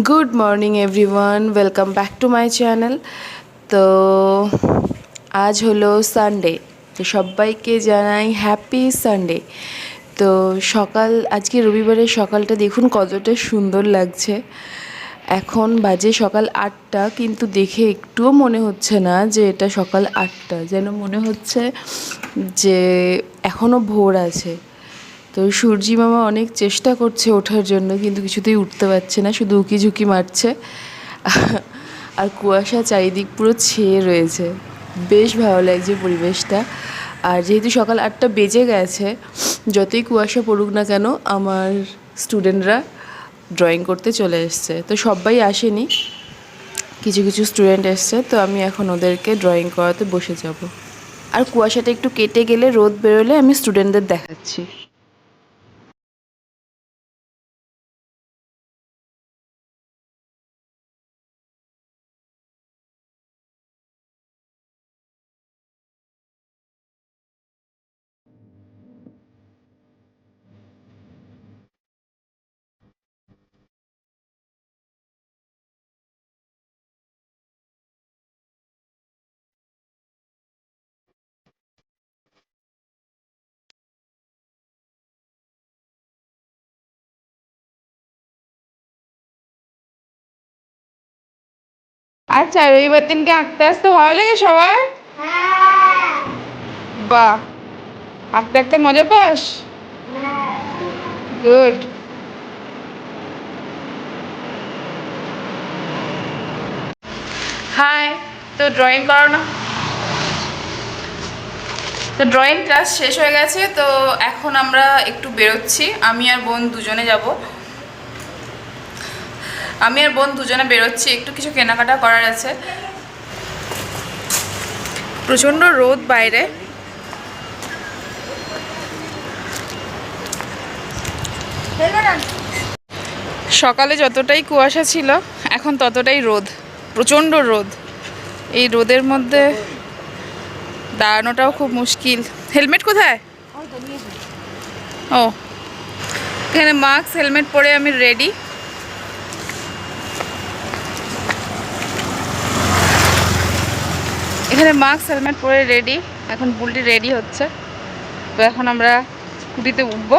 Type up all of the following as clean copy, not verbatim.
Good morning everyone, welcome back to my channel. তো আজ হলো সানডে, তো সবাইকে জানাই হ্যাপি সানডে। তো আজকে রবিবারের সকালটা দেখুন কতটা সুন্দর লাগছে। এখন বাজে সকাল 8টা, কিন্তু দেখে একটুও মনে হচ্ছে না যে এটা সকাল 8টা, যেন মনে হচ্ছে যে এখনও ভোর আছে। তো সূর্যি মামা অনেক চেষ্টা করছে ওঠার জন্য, কিন্তু কিছুতেই উঠতে পারছে না, শুধু উকি ঝুঁকি মারছে। আর কুয়াশা চারিদিক পুরো ছেয়ে রয়েছে, বেশ ভালো লাগছে পরিবেশটা। আর যেহেতু সকাল 8টা বেজে গেছে, যতই কুয়াশা পড়ুক না কেন আমার স্টুডেন্টরা ড্রয়িং করতে চলে এসছে। তো সবাই আসেনি, কিছু কিছু স্টুডেন্ট এসছে, তো আমি এখন ওদেরকে ড্রয়িং করাতে বসে যাব। আর কুয়াশাটা একটু কেটে গেলে, রোদ বেরোলে আমি স্টুডেন্টদের দেখাচ্ছি। আচ্ছা, রবিবার দিনকে আঁকতে আসতে ভালো লাগে সবার? বাহ, আঁকতে আঁকতে মজা পাস? গুড। হাই। তো ড্রয়িং করানো, তো ড্রয়িং ক্লাস শেষ হয়ে গেছে, তো এখন আমরা একটু বেরোচ্ছি। আমি আর বোন দুজনে বেরোচ্ছি, একটু কিছু কেনাকাটা করার আছে। প্রচণ্ড রোদ বাইরে। সকালে যতটাই কুয়াশা ছিল, এখন ততটাই রোদ, প্রচণ্ড রোদ। এই রোদের মধ্যে দাঁড়ানোটাও খুব মুশকিল। হেলমেট কোথায়? ও, এখানে মাস্ক হেলমেট পরে আমি রেডি। এখন বুলটি রেডি হচ্ছে। তো এখন আমরা স্কুটিতে উঠবো।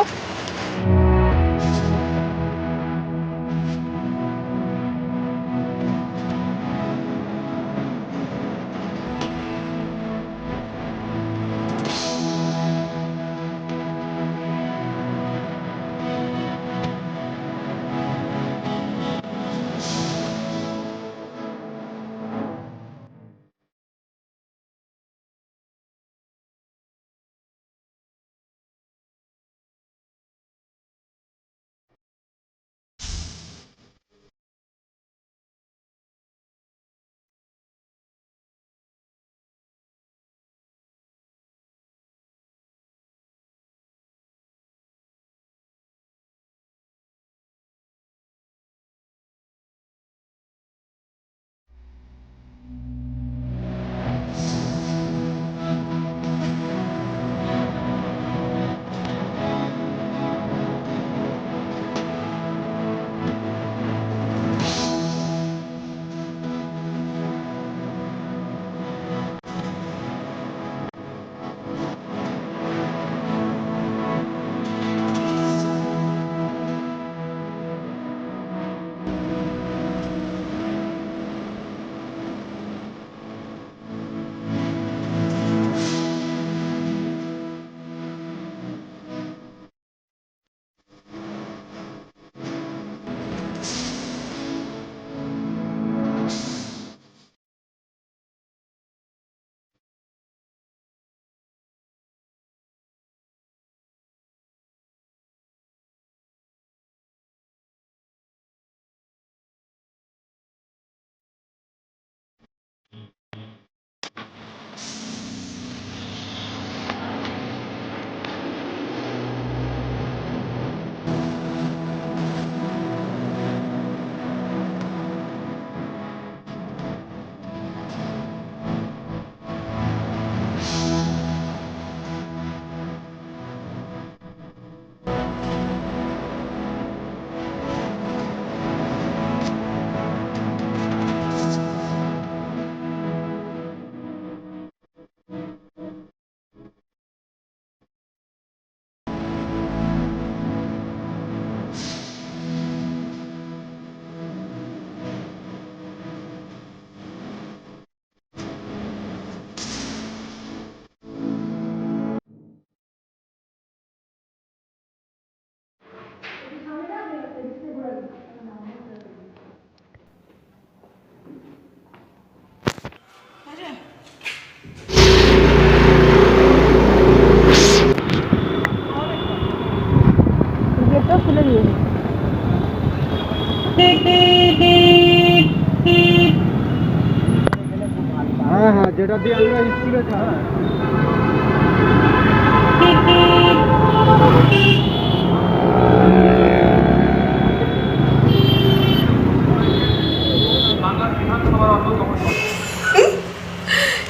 এটা দিয়ে আমরা স্কুলে যাই।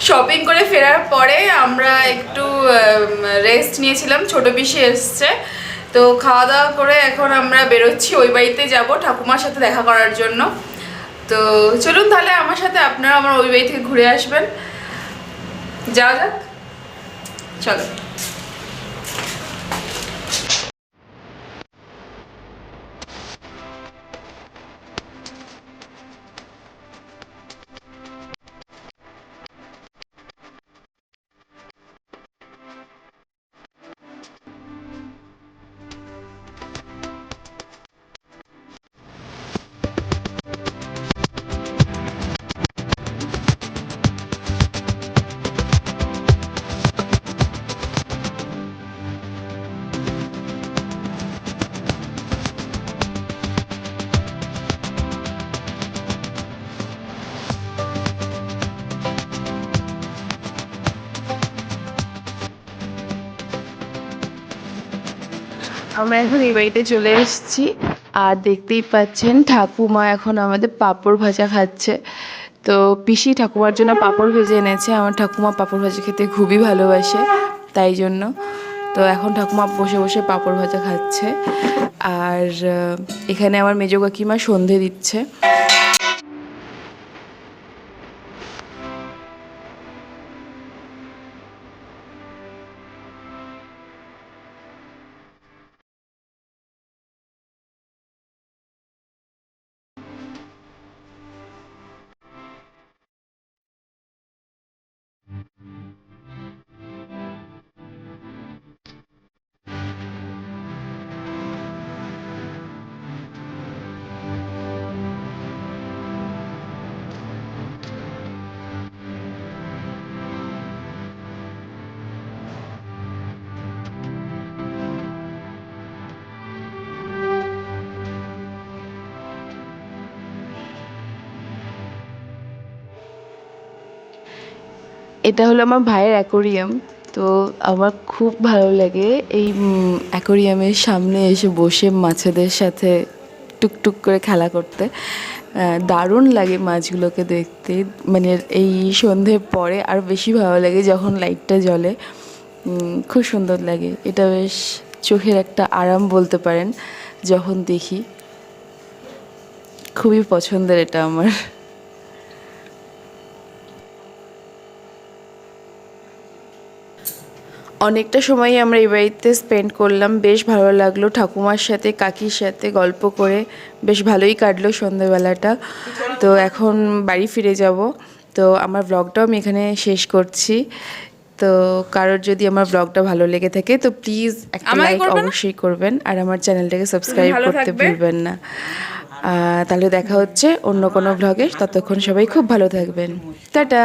শপিং করে ফেরার পরে আমরা একটু রেস্ট নিয়েছিলাম, ছোট পিসি এসছে, তো খাওয়া দাওয়া করে এখন আমরা বেরোচ্ছি, ওই বাড়িতে যাব ঠাকুমার সাথে দেখা করার জন্য। তো চলুন তাহলে আমার সাথে, আপনারা আমার ওই বাড়ি থেকে ঘুরে আসবেন। যাওয়া যাক, চলো। আমরা এখন এই বাড়িতে চলে এসেছি, আর দেখতেই পাচ্ছেন ঠাকুমা এখন আমাদের পাঁপড় ভাজা খাচ্ছে। তো পিসি ঠাকুমার জন্য পাঁপড় ভেজে এনেছে। আমার ঠাকুমা পাঁপড় ভাজা খেতে খুবই ভালোবাসে, তাই জন্য। তো এখন ঠাকুমা বসে বসে পাঁপড় ভাজা খাচ্ছে, আর এখানে আমার মেজ কাকিমা সন্ধে দিচ্ছে। এটা হলো আমার ভাইয়ের অ্যাকোরিয়াম। তো আমার খুব ভালো লাগে এই অ্যাকোরিয়ামের সামনে এসে বসে মাছেদের সাথে টুকটুক করে খেলা করতে। দারুণ লাগে মাছগুলোকে দেখতে। মানে এই সন্ধ্যের পরে আর বেশি ভালো লাগে যখন লাইটটা জ্বলে, খুব সুন্দর লাগে। এটা বেশ চোখের একটা আরাম বলতে পারেন যখন দেখি। খুবই পছন্দের এটা আমার। অনেকটা সময় আমরা এই বাড়িতে স্পেন্ড করলাম, বেশ ভালো লাগলো। ঠাকুমার সাথে কাকির সাথে গল্প করে বেশ ভালোই কাটলো সন্ধ্যেবেলাটা। তো এখন বাড়ি ফিরে যাব। তো আমার ব্লগটাও আমি এখানে শেষ করছি। তো কারোর যদি আমার ব্লগটা ভালো লেগে থাকে তো প্লিজ একটা লাইক অবশ্যই করবেন, আর আমার চ্যানেলটাকে সাবস্ক্রাইব করতে ভুলবেন না। তাহলে দেখা হচ্ছে অন্য কোনো ব্লগে। ততক্ষণ সবাই খুব ভালো থাকবেন। টাটা।